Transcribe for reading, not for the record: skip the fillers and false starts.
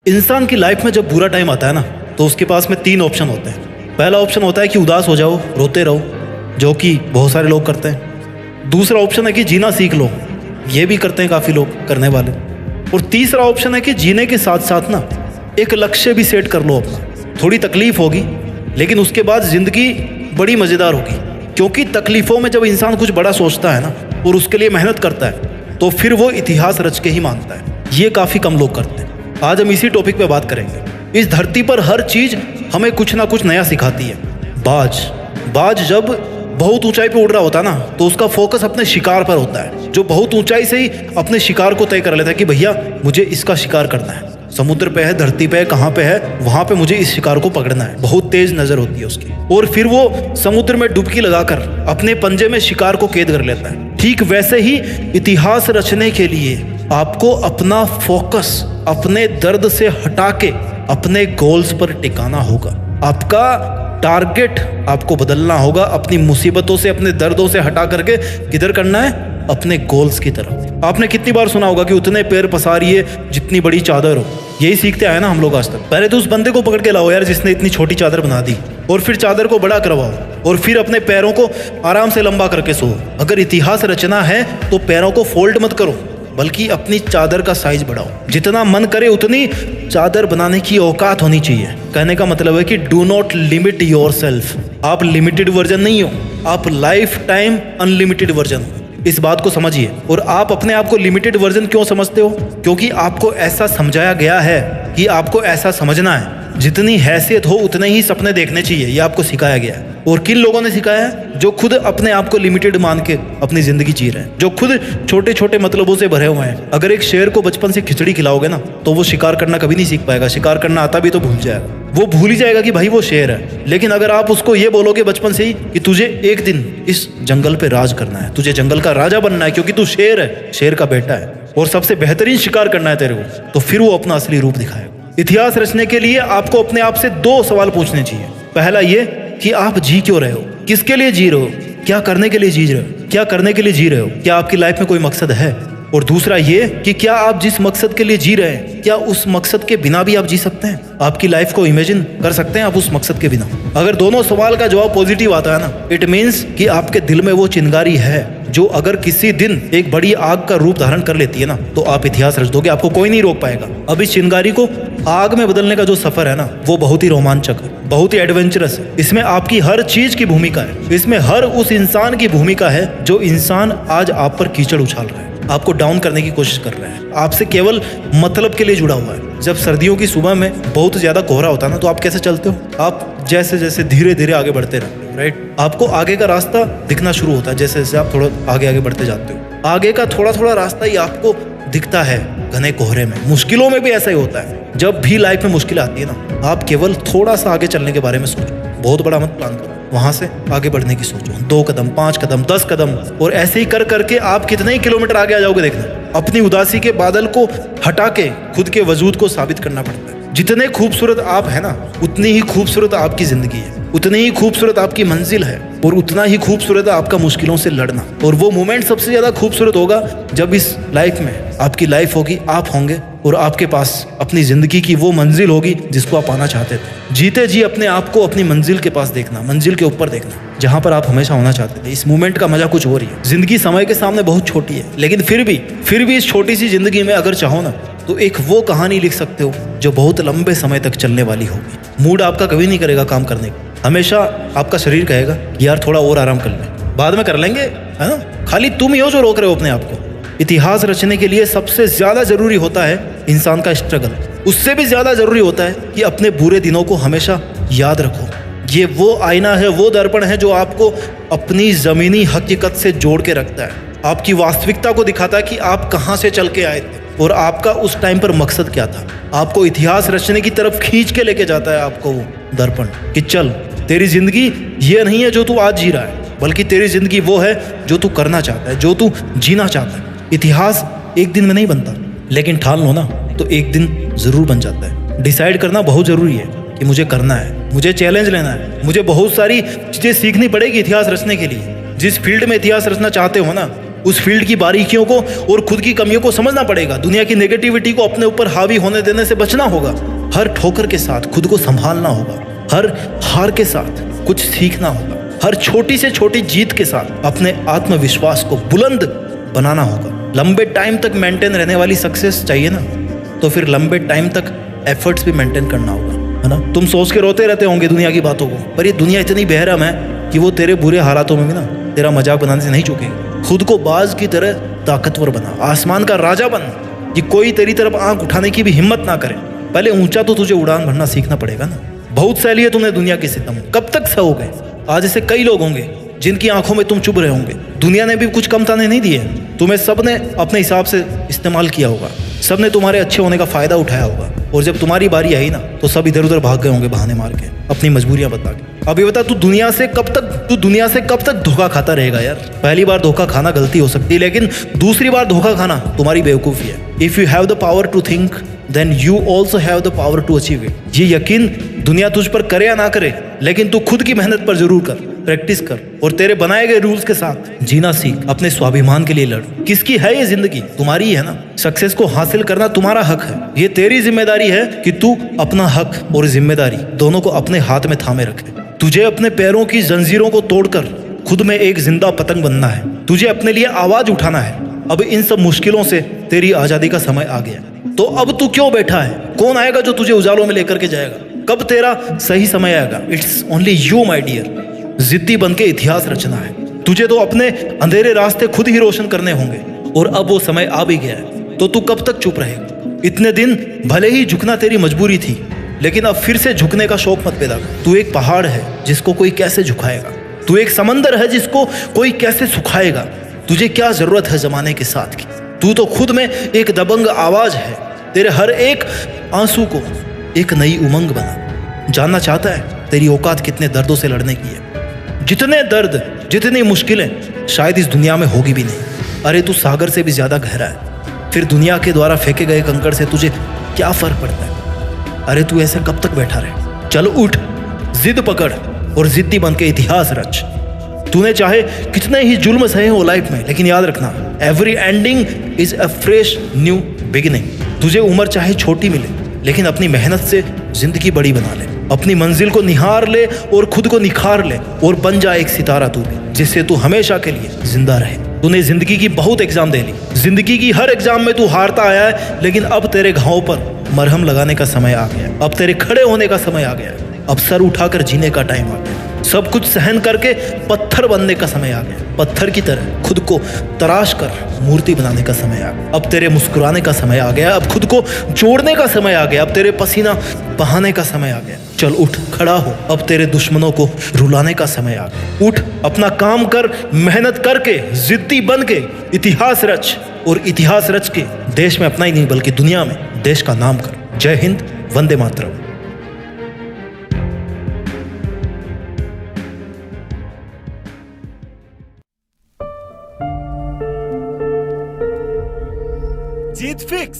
इंसान की लाइफ में जब बुरा टाइम आता है ना, तो उसके पास में 3 ऑप्शन होते हैं। पहला ऑप्शन होता है कि उदास हो जाओ, रोते रहो, जो कि बहुत सारे लोग करते हैं। दूसरा ऑप्शन है कि जीना सीख लो, ये भी करते हैं काफ़ी लोग करने वाले। और तीसरा ऑप्शन है कि जीने के साथ साथ ना एक लक्ष्य भी सेट कर लो अपना। थोड़ी तकलीफ होगी, लेकिन उसके बाद ज़िंदगी बड़ी मज़ेदार होगी, क्योंकि तकलीफ़ों में जब इंसान कुछ बड़ा सोचता है ना और उसके लिए मेहनत करता है, तो फिर वो इतिहास रच के ही मानता है। ये काफ़ी कम लोग करते हैं। आज हम इसी टॉपिक पे बात करेंगे। इस धरती पर हर चीज़ हमें कुछ ना कुछ नया सिखाती है। बाज जब बहुत ऊंचाई पे उड़ रहा होता है ना, तो उसका फोकस अपने शिकार पर होता है, जो बहुत ऊंचाई से ही अपने शिकार को तय कर लेता है कि भैया मुझे इसका शिकार करना है। समुद्र पे है, धरती पे है, कहाँ पे है, वहाँ पे मुझे इस शिकार को पकड़ना है। बहुत तेज नज़र होती है उसकी, और फिर वो समुद्र में डुबकी लगाकर अपने पंजे में शिकार को कैद कर लेता है। ठीक वैसे ही इतिहास रचने के लिए आपको अपना फोकस अपने दर्द से हटा के अपने गोल्स पर टिकाना होगा। आपका टारगेट आपको बदलना होगा, अपनी मुसीबतों से, अपने दर्दों से हटा करके किधर करना है? अपने गोल्स की तरफ। आपने कितनी बार सुना होगा कि उतने पैर पसारिए जितनी बड़ी चादर हो। यही सीखते आए ना हम लोग आज तक। पहले तो उस बंदे को पकड़ के लाओ यार जिसने इतनी छोटी चादर बना दी, और फिर चादर को बड़ा करवाओ, और फिर अपने पैरों को आराम से लंबा करके सो। अगर इतिहास रचना है तो पैरों को फोल्ड मत करो, बल्कि अपनी चादर का साइज बढ़ाओ। जितना मन करे उतनी चादर बनाने की औकात होनी चाहिए। कहने का मतलब है कि डू नॉट लिमिट योरसेल्फ। आप लिमिटेड वर्जन नहीं हो, आप लाइफ टाइम अनलिमिटेड वर्जन हो। इस बात को समझिए। और आप अपने आप को लिमिटेड वर्जन क्यों समझते हो? क्योंकि आपको ऐसा समझाया गया है कि आपको ऐसा समझना है। जितनी हैसियत हो उतने ही सपने देखने चाहिए, ये आपको सिखाया गया है। और किन लोगों ने सिखाया है? जो खुद अपने आप को लिमिटेड मान के अपनी जिंदगी जी रहे हैं, जो खुद छोटे छोटे मतलबों से भरे हुए हैं। अगर एक शेर को बचपन से खिचड़ी खिलाओगे ना, तो वो शिकार करना कभी नहीं सीख पाएगा। शिकार करना आता भी तो भूल जाएगा, वो भूल ही जाएगा कि भाई वो शेर है। लेकिन अगर आप उसको ये बोलोगे बचपन से ही कि तुझे एक दिन इस जंगल पे राज करना है, तुझे जंगल का राजा बनना है, क्योंकि तू शेर है, शेर का बेटा है, और सबसे बेहतरीन शिकार करना है तेरे को, तो फिर वो अपना असली रूप दिखाएगा। इतिहास रचने के लिए आपको अपने आप से 2 सवाल पूछने चाहिए। पहला ये कि आप जी क्यों रहे हो, किसके लिए जी रहे हो, क्या करने के लिए जी रहे हो, क्या करने के लिए जी रहे हो, क्या आपकी लाइफ में कोई मकसद है। और दूसरा ये कि क्या आप जिस मकसद के लिए जी रहे हैं, क्या उस मकसद के बिना भी आप जी सकते हैं? आपकी लाइफ को इमेजिन कर सकते हैं आप उस मकसद के बिना? अगर दोनों सवाल का जवाब पॉजिटिव आता है ना, इट मीन्स कि आपके दिल में वो चिंगारी है जो अगर किसी दिन एक बड़ी आग का रूप धारण कर लेती है ना, तो आप इतिहास रच दोगे, आपको कोई नहीं रोक पाएगा। अब इस चिंगारी को आग में बदलने का जो सफर है ना, वो बहुत ही रोमांचक है, बहुत ही एडवेंचरस है। इसमें आपकी हर चीज की भूमिका है, इसमें हर उस इंसान की भूमिका है जो इंसान आज आप पर कीचड़ उछाल रहा है, आपको डाउन करने की कोशिश कर रहा है, आपसे केवल मतलब के लिए जुड़ा हुआ है। जब सर्दियों की सुबह में बहुत ज्यादा कोहरा होता है ना, तो आप कैसे चलते हो? आप जैसे जैसे धीरे धीरे आगे बढ़ते रहते हो, राइट? आपको आगे का रास्ता दिखना शुरू होता है जैसे जैसे आप थोड़ा आगे आगे बढ़ते जाते हो। आगे का थोड़ा थोड़ा रास्ता ही आपको दिखता है घने कोहरे में। मुश्किलों में भी ऐसा ही होता है। जब भी लाइफ में मुश्किल आती है ना, आप केवल थोड़ा सा आगे चलने के बारे में सोचो, बहुत बड़ा मत प्लान करो, वहां से आगे बढ़ने की सोचो। 2 कदम, 5 कदम, 10 कदम, और ऐसे ही कर करके आप कितने ही किलोमीटर आगे आ जाओगे देखना। अपनी उदासी के बादल को हटा के खुद के वजूद को साबित करना पड़ता है। जितने खूबसूरत आप है ना, उतनी ही खूबसूरत आपकी जिंदगी है, उतनी ही खूबसूरत आपकी मंजिल है, और उतना ही खूबसूरत है आपका मुश्किलों से लड़ना। और वो मोमेंट सबसे ज्यादा खूबसूरत होगा जब इस लाइफ में आपकी लाइफ होगी, आप होंगे, और आपके पास अपनी जिंदगी की वो मंजिल होगी जिसको आप पाना चाहते थे। जीते जी अपने आप को अपनी मंजिल के पास देखना, मंजिल के ऊपर देखना, जहां पर आप हमेशा होना चाहते थे। इस मोमेंट का मजा कुछ और ही है। जिंदगी समय के सामने बहुत छोटी है, लेकिन फिर भी इस छोटी सी जिंदगी में अगर चाहो ना, तो एक वो कहानी लिख सकते हो जो बहुत लंबे समय तक चलने वाली होगी। मूड आपका कभी नहीं करेगा काम करने का, हमेशा आपका शरीर कहेगा यार थोड़ा और आराम कर ले, बाद में कर लेंगे, है ना? खाली तुम ही हो जो रोक रहे हो अपने आप को। इतिहास रचने के लिए सबसे ज्यादा जरूरी होता है इंसान का स्ट्रगल। उससे भी ज्यादा जरूरी होता है कि अपने बुरे दिनों को हमेशा याद रखो। ये वो आईना है, वो दर्पण है जो आपको अपनी जमीनी हकीकत से जोड़ के रखता है, आपकी वास्तविकता को दिखाता है कि आप कहाँ से चल के आए थे और आपका उस टाइम पर मकसद क्या था। आपको इतिहास रचने की तरफ खींच के लेके जाता है आपको वो दर्पण कि चल, तेरी जिंदगी ये नहीं है जो तू आज जी रहा है, बल्कि तेरी जिंदगी वो है जो तू करना चाहता है, जो तू जीना चाहता है। इतिहास एक दिन में नहीं बनता, लेकिन ठान लो ना तो एक दिन जरूर बन जाता है। डिसाइड करना बहुत जरूरी है कि मुझे करना है, मुझे चैलेंज लेना है, मुझे बहुत सारी चीजें सीखनी पड़ेगी इतिहास रचने के लिए। जिस फील्ड में इतिहास रचना चाहते हो ना, उस फील्ड की बारीकियों को और खुद की कमियों को समझना पड़ेगा। दुनिया की नेगेटिविटी को अपने ऊपर हावी होने देने से बचना होगा। हर ठोकर के साथ खुद को संभालना होगा। हर हार के साथ कुछ सीखना होगा। हर छोटी से छोटी जीत के साथ अपने आत्मविश्वास को बुलंद बनाना होगा। लंबे टाइम तक मेंटेन रहने वाली सक्सेस चाहिए ना, तो फिर लंबे टाइम तक एफर्ट्स भी मेंटेन करना होगा, है ना। तुम सोच के रोते रहते होंगे दुनिया की बातों को, पर ये दुनिया इतनी बेरहम है कि वो तेरे बुरे हालातों में भी ना तेरा मजाक बनाने से नहीं चूकेगी। खुद को बाज की तरह ताकतवर बना, आसमान का राजा बन कि कोई तेरी तरफ आंख उठाने की भी हिम्मत ना करे। पहले ऊंचा तो तुझे उड़ान भरना सीखना पड़ेगा ना। बहुत सह लिए तुमने दुनिया के सितम, कब तक सहोगे। आज ऐसे कई लोग होंगे जिनकी आंखों में तुम चुभ रहे होंगे। दुनिया ने भी कुछ कम ताने नहीं दिए, तुम्हें सबने अपने हिसाब से इस्तेमाल किया होगा। सबने तुम्हारे अच्छे होने का फायदा उठाया होगा, और जब तुम्हारी बारी आई ना तो सब इधर उधर भाग गए होंगे बहाने मार के, अपनी मजबूरियां बता के। अब ये बता, तू दुनिया से कब तक धोखा खाता रहेगा यार। पहली बार धोखा खाना गलती हो सकती है, लेकिन दूसरी बार धोखा खाना तुम्हारी बेवकूफ़ी है। If you have the power to think then you also have the power to achieve it. ये यकीन दुनिया तुझ पर करे या ना करे, लेकिन तू खुद की मेहनत पर जरूर कर, प्रैक्टिस कर, और तेरे बनाए गए रूल्स के साथ जीना सीख। अपने स्वाभिमान के लिए लड़। किसकी है ये जिंदगी? तुम्हारी ही है ना। सक्सेस को हासिल करना तुम्हारा हक है। ये तेरी जिम्मेदारी है कि तू अपना हक और जिम्मेदारी दोनों को अपने हाथ में थामे रखे। तुझे अपने पैरों की जंजीरों को तोड़कर खुद में एक जिंदा पतंग बनना है। तुझे अपने लिए आवाज उठाना है। अब इन सब मुश्किलों से तेरी आजादी का समय आ गया, तो अब तू क्यों बैठा है? कौन आएगा जो तुझे उजालों में लेकर के जाएगा? कब तेरा सही समय आएगा? It's only you my dear. जिद्दी बन के इतिहास रचना है। तुझे तो अपने अंधेरे रास्ते खुद ही रोशन करने होंगे, और अब वो समय आ भी गया है। तो तू कब तक चुप रहेगा? इतने दिन भले ही झुकना तेरी मजबूरी थी, लेकिन अब फिर से झुकने का शौक मत पैदा कर। तू एक पहाड़ है जिसको कोई कैसे झुकाएगा। तू एक समंदर है जिसको कोई कैसे सुखाएगा। तुझे क्या जरूरत है जमाने के साथ की? तू तो खुद में एक दबंग आवाज है। तेरे हर एक आंसू को एक नई उमंग बना। जानना चाहता है तेरी औकात कितने दर्दों से लड़ने की है? जितने दर्द, जितनी मुश्किलें शायद इस दुनिया में होगी भी नहीं। अरे तू सागर से भी ज्यादा गहरा है। फिर दुनिया के द्वारा फेंके गए कंकड़ से तुझे क्या फर्क पड़ता है? अरे तू ऐसे कब तक बैठा रहे? चल उठ, जिद पकड़ और जिद्दी बन के इतिहास रच। तूने चाहे कितने ही जुल्म सहे हो लाइफ में, लेकिन याद रखना, every ending is a fresh new beginning. तुझे उम्र चाहे छोटी मिले, लेकिन अपनी मेहनत से जिंदगी बड़ी बना ले। अपनी मंजिल को निहार ले और खुद को निखार ले, और बन जा एक सितारा तू भी, जिससे तू हमेशा के लिए जिंदा रहे। तूने जिंदगी की बहुत एग्जाम दे ली। जिंदगी की हर एग्जाम में तू हारता आया है, लेकिन अब तेरे घावों पर मरहम लगाने का समय आ गया। अब तेरे खड़े होने का समय आ गया। अब सर उठाकर जीने का टाइम आ गया। सब कुछ सहन करके पत्थर बनने का समय आ गया। पत्थर की तरह खुद को तराश कर मूर्ति बनाने का समय आ गया। अब तेरे मुस्कुराने का समय आ गया। अब खुद को जोड़ने का समय आ गया। अब तेरे पसीना बहाने का समय आ गया। चल उठ, खड़ा हो। अब तेरे दुश्मनों को रुलाने का समय आ गया। उठ, अपना काम कर, मेहनत करके, जिद्दी बन के इतिहास रच, और इतिहास रच के देश में अपना ही नहीं बल्कि दुनिया में देश का नाम कर। जय हिंद, वंदे मातरम। जीत फिक्स।